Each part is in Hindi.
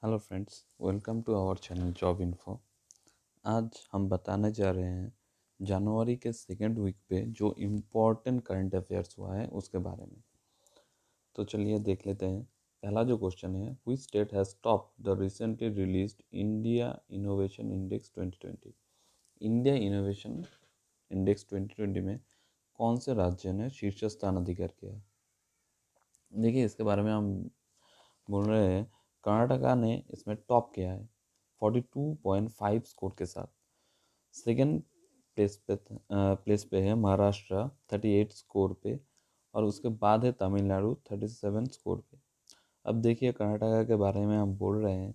Hello friends, welcome to our channel job info. आज हम बताने जा रहे हैं जनवरी के सेकेंड वीक पे जो इम्पोर्टेंट करंट अफेयर्स हुआ है उसके बारे में। तो चलिए देख लेते हैं। पहला जो क्वेश्चन है, which state has top the recently released India innovation index 2020। India innovation index 2020 में कौन से राज्य ने शीर्ष स्थान अधिकार किया है? देखिए, इसके बारे में हम बोल रहे हैं। कर्नाटका ने इसमें टॉप किया है 42.5 स्कोर के साथ। सेकेंड प्लेस पे है महाराष्ट्र 38 स्कोर पे, और उसके बाद है तमिलनाडु 37 स्कोर पे। अब देखिए, कर्नाटका के बारे में हम बोल रहे हैं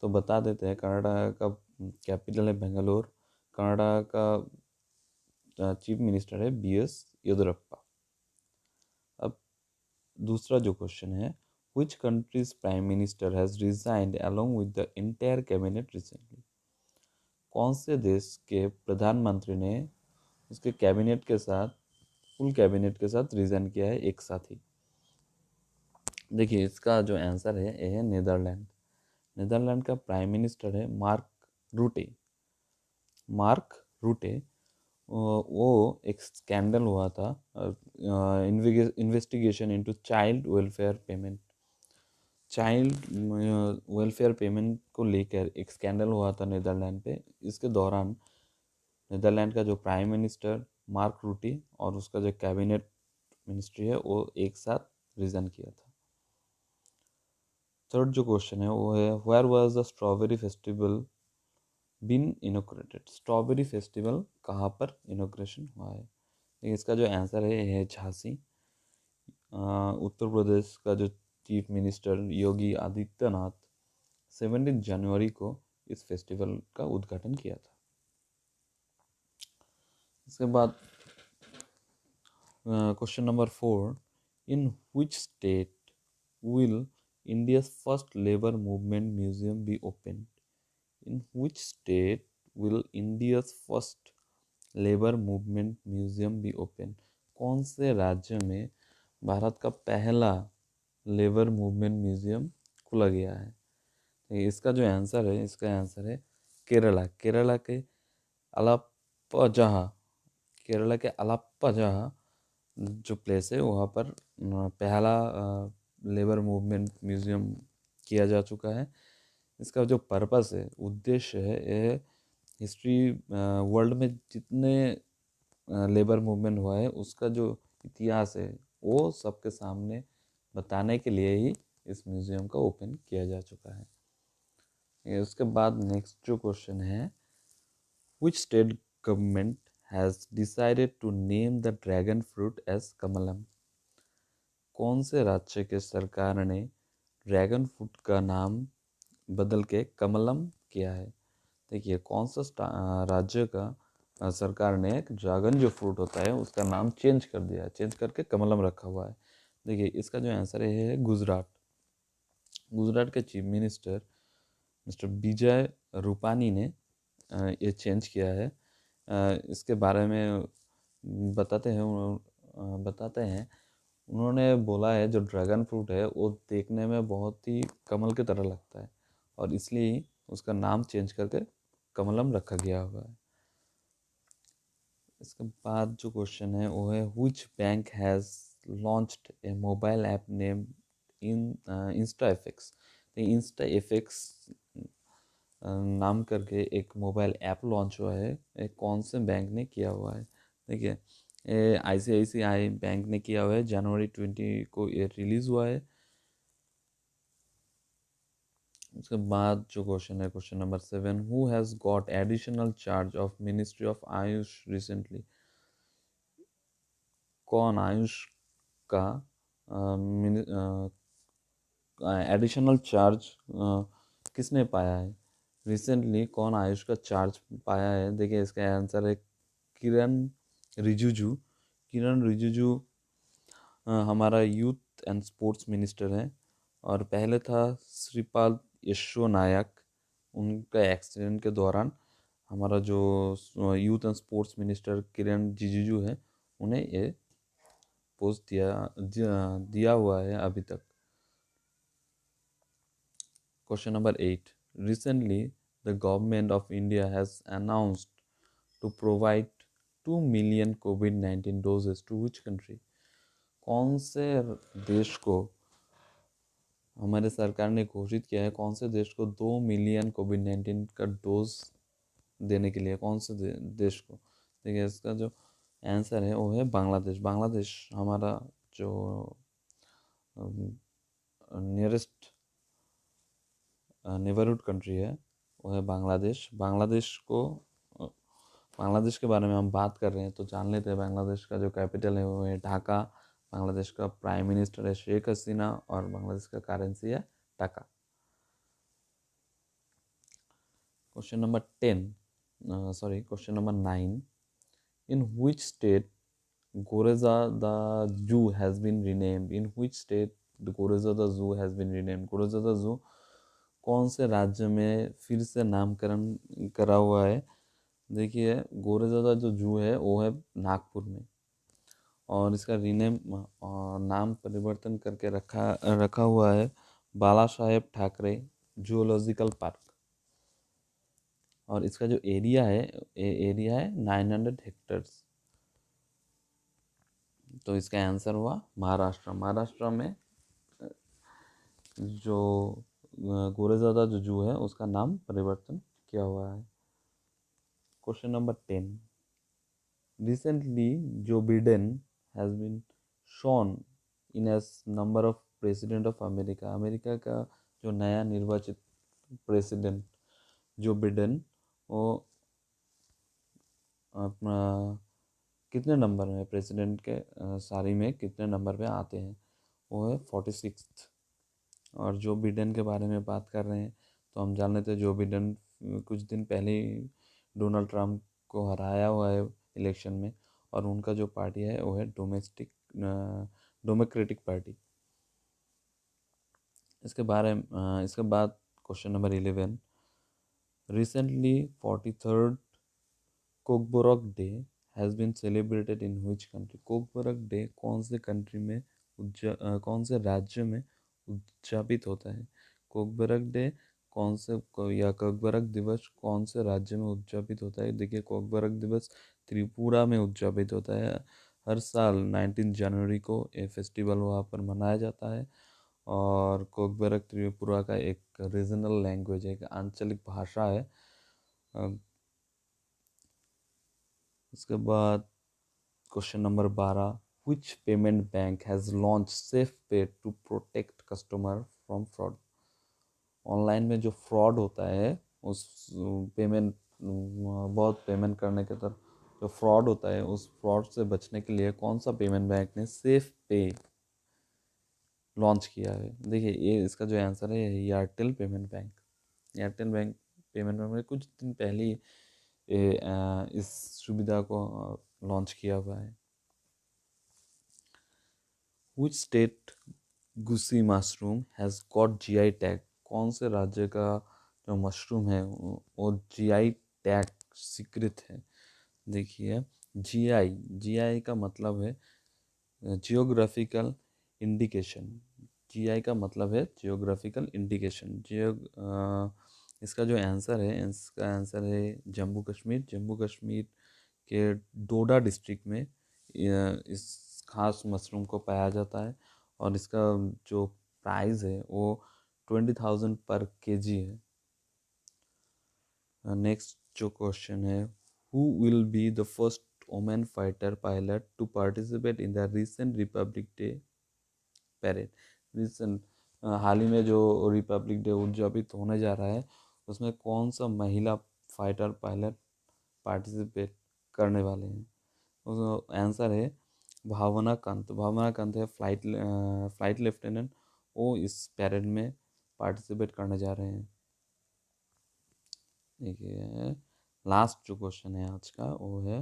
तो बता देते हैं। कर्नाटका का कैपिटल है बेंगलोर। कर्नाटका का चीफ मिनिस्टर है BS येदियुरप्पा। अब दूसरा जो क्वेश्चन है, which country's prime minister has resigned along with the entire cabinet recently। कौन से देश के प्रधानमंत्री ने उसके कैबिनेट के साथ, फुल कैबिनेट के साथ रिजाइन किया है एक साथ ही? देखिए, इसका जो आंसर है ये है नीदरलैंड। नीदरलैंड का प्राइम मिनिस्टर है मार्क रूटे। मार्क रूटे, वो एक स्कैंडल हुआ था, investigation into child welfare payment. Child welfare payment को लेकर एक स्कैंडल हुआ था नीदरलैंड पे। इसके दौरान नीदरलैंड का जो प्राइम मिनिस्टर मार्क रूटी और उसका जो कैबिनेट मिनिस्ट्री है वो एक साथ रिजाइन किया था। थर्ड जो क्वेश्चन है वो है, where was the strawberry festival been inaugurated. Strawberry festival कहाँ पर इनोग्रेशन हुआ है? इसका जो आंसर है ये है झांसी। उत्तर प्रदेश का जो चीफ मिनिस्टर योगी आदित्यनाथ 17 जनवरी को इस फेस्टिवल का उद्घाटन किया था। इसके बाद question number 4, in which state will India's first labour movement museum be open. In which state will India's first labour movement museum be open. कौन से राज्य में भारत का पहला लेबर मूवमेंट म्यूजियम खुला गया है? इसका जो आंसर है, इसका आंसर है केरला। अलाप्पजाहा केरला के अलाप्पजाहा जो प्लेस है वहाँ पर पहला लेबर मूवमेंट म्यूजियम किया जा चुका है। इसका जो पर्पस है, उद्देश्य है, ये हिस्ट्री वर्ल्ड में जितने लेबर मूवमेंट हुआ है उसका जो इतिहास है वो सबके सामने बताने के लिए ही इस म्यूजियम का ओपन किया जा चुका है। उसके बाद नेक्स्ट जो क्वेश्चन है, which state government has decided to name the dragon fruit as Kamalam. कौन से राज्य के सरकार ने ड्रैगन फ्रूट का नाम बदल के कमलम किया है? देखिए, कौन सा राज्य का सरकार ने ड्रैगन जो फ्रूट होता है उसका नाम चेंज कर दिया है, चेंज करके कमलम रखा हुआ है। देखिए, इसका जो आंसर है गुजरात। गुजरात के chief minister mister Vijay Rupani ने ये चेंज किया है। इसके बारे में बताते हैं उन्होंने बोला है जो ड्रैगन फ्रूट है वो देखने में बहुत ही कमल की तरह लगता है और इसलिए उसका नाम चेंज करके कमलम रखा गया हुआ है। इसके बाद जो क्वेश्चन है वो है, which bank has launched A mobile app name in Insta FX. Insta FX नाम करके एक मोबाइल ऐप लॉन्च हुआ है। एक कौन से बैंक ने किया हुआ है? देखिए, ये ICICI बैंक ने किया हुआ है। जनवरी 20 को ये रिलीज हुआ है। उसके बाद जो क्वेश्चन है, question number 7, who has got additional charge of ministry of Ayush recently. कौन आयुष का एडिशनल चार्ज किसने पाया है? रिसेंटली कौन आयुष का चार्ज पाया है? देखिए, इसका आंसर है किरण रिजिजू। किरण रिजिजू हमारा यूथ एंड स्पोर्ट्स मिनिस्टर है और पहले था श्रीपाद यशो नायक। उनका एक्सीडेंट के दौरान हमारा जो यूथ एंड स्पोर्ट्स मिनिस्टर किरण रिजिजू है उन्हें ये पोस्ट दिया हुआ है अभी तक। Question number 8. Recently, the government of India has announced to provide 2 million COVID-19 doses to which country? कौन से देश को हमारे सरकार ने घोषित किया है, कौन से देश को 2 मिलियन कोविड-19 का डोज देने के लिए, कौन से देश को? देखिए, इसका जो आंसर है वो है बांग्लादेश। बांग्लादेश हमारा जो नियरेस्ट नेबरहुड कंट्री है वो है बांग्लादेश। बांग्लादेश के बारे में हम बात कर रहे हैं तो जान लेते हैं। बांग्लादेश का जो कैपिटल है वो है ढाका। बांग्लादेश का प्राइम मिनिस्टर है शेख हसीना और बांग्लादेश का करेंसी है टका। Question number 9. In which state Gorecha the Zoo has been renamed? In which state the Gorecha the Zoo has been renamed? Gorecha the Zoo कौन से राज्य में फिर से नामकरण करा हुआ है? देखिए, गोरेचा का जो जू है वो है नागपुर में और इसका रीनेम नाम परिवर्तन करके रखा हुआ है बाला साहेब ठाकरे जूलॉजिकल पार्क। और इसका जो एरिया है 900 हेक्टर्स। तो इसका आंसर हुआ महाराष्ट्र। महाराष्ट्र में जो गोरेचा का जो जू है उसका नाम परिवर्तन किया हुआ है। Question number 10. Recently, Joe Biden has been shown in as number of president of America. America का जो नया निर्वाचित प्रेसिडेंट जो बिडेन वो अपना कितने नंबर में प्रेसिडेंट के सारी में कितने नंबर पे आते हैं? वो है 46th। और जो बिडेन के बारे में बात कर रहे हैं तो हम जान लेते हैं जो बिडेन कुछ दिन पहले ही डोनाल्ड ट्रम्प को हराया हुआ है इलेक्शन में और उनका जो पार्टी है वो है डेमोक्रेटिक पार्टी। इसके बाद question number 11. Recently 43rd Kokborok day has been celebrated in which country? Kokborok day कौन से कंट्री में कौन से राज्य में उद्यापित होता है? कोकबोरोक डे कोकबोरोक दिवस कौन से राज्य में उद्यापित होता है? देखिए, कोकबोरोक दिवस त्रिपुरा में उद्यापित होता है। हर साल 19 जनवरी को ये फेस्टिवल वहाँ पर मनाया जाता है। और कोकबोरोक त्रिपुरा का एक रीजनल लैंग्वेज है, एक आंचलिक भाषा है। इसके बाद question number 12. Which payment bank has launched SafePay to protect customer from fraud? Online में जो फ्रॉड होता है उस बहुत पेमेंट करने के तरफ जो फ्रॉड होता है उस फ्रॉड से बचने के लिए कौन सा पेमेंट बैंक ने सेफ पे लॉन्च किया है? देखिए, ये इसका जो आंसर है Airtel payment bank. Airtel bank payment bank में कुछ दिन पहले ही इस सुविधा को लॉन्च किया हुआ है। Which state Gucchi mushroom has got GI tag? कौन से राज्य का जो मशरूम है वो GI टैग स्वीकृत है? देखिए, GI का मतलब है जियोग्राफिकल इंडिकेशन। GI का मतलब है जियोग्राफिकल इंडिकेशन। इसका जो आंसर है जम्मू कश्मीर। जम्मू कश्मीर के डोडा डिस्ट्रिक्ट में इस खास मशरूम को पाया जाता है और इसका जो प्राइस है वो 20,000 पर केजी है। नेक्स्ट जो क्वेश्चन है, who will be the first women fighter pilot to participate in the recent Republic Day parade? हाल ही में जो रिपब्लिक डे उद्यापित होने जा रहा है उसमें कौन सा महिला फाइटर पायलट पार्टिसिपेट करने वाले हैं? उसका आंसर है भावना कांत है फ्लाइट लेफ्टिनेंट। वो इस पैरेड में पार्टिसिपेट करने जा रहे हैं। देखिए, लास्ट जो क्वेश्चन है आज का वो है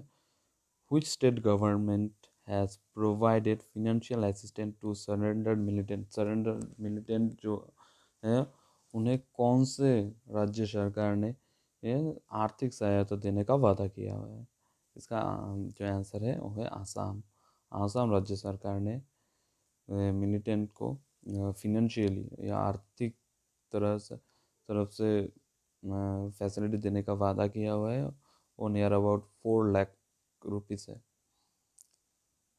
which state government has provided financial assistance to surrendered militant जो है उन्हें कौन से राज्य सरकार ने आर्थिक सहायता देने का वादा किया हुआ है? इसका जो आंसर है वो है आसाम राज्य सरकार ने मिलिटेंट को फिनेंशियली या आर्थिक तरह से तरफ से फैसिलिटी देने का वादा किया हुआ है, वो नियर अबाउट 4 लाख रुपीज़ है।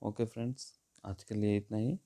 ओके फ्रेंड्स, आज के लिए इतना ही।